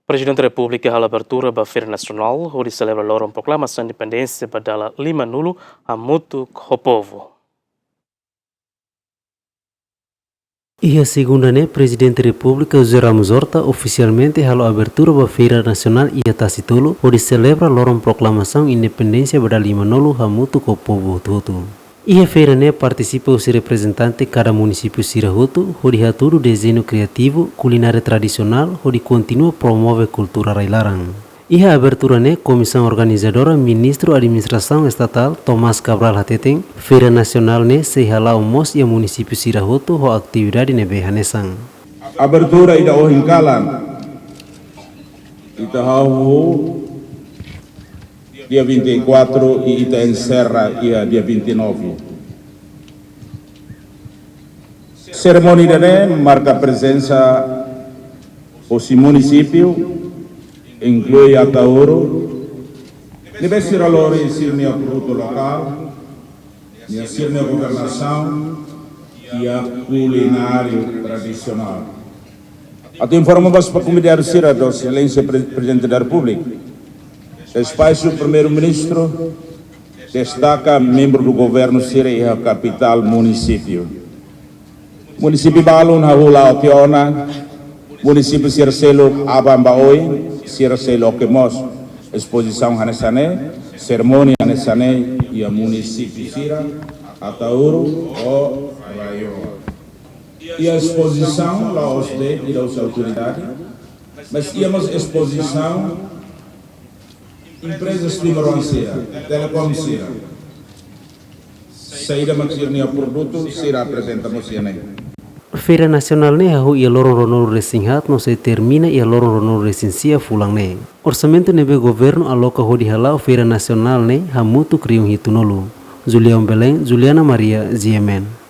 Presidente da República a abertura da Feira Nacional, onde celebra a proclamação de independência para Lima Nulo a muito ao povo. E a segunda, Presidente da República, José Ramos Horta, oficialmente a abertura da Feira Nacional e a Tacitolo, onde celebra a proclamação de independência para Lima Nulo a muito ao povo todo. E a feira participa os representantes de cada município Sirahuto, onde há todo desenho criativo, culinária tradicional, onde continua a promover cultura railaran. E a abertura comissão organizadora, ministro da Administração Estatal, Tomás Cabral Hateteng, Feira Nacional se hala mos e a município Sirahuto a atividade behanesan. Abertura ida o hingkalan, ita hau dia 24 e ita encerra dia 29. Cerimônia marca a presença do município, inclui a Tauro, deve ser a lore sirne a produto local, a sirne a governação e a culinário tradicional. Até informamos para a comunidade Sira, da excelência Presidente da República. Espaço do Primeiro-Ministro destaca membro do governo Sira e a capital município. Município Balun, Hahula, Otiona, município Sircelo, Abambaoi, Sircelo, Quemos, exposição Hanesane, cerimônia Hanesane e a município Sira, Atauro, o Raio. E a exposição lá os e das autoridades, mas íamos exposição empresas primeiro Sira, Telecom Sira. Saída maksirnya produto Sira apresentamos ini. Feira Nacional a lorong ronor resinhat não se termina e a lorong ronor resinsia fulang Orçamento nebe governo aloca hodi halau Feira Nacional ha mutu kriung hitunolu. Juliana Maria, GMN.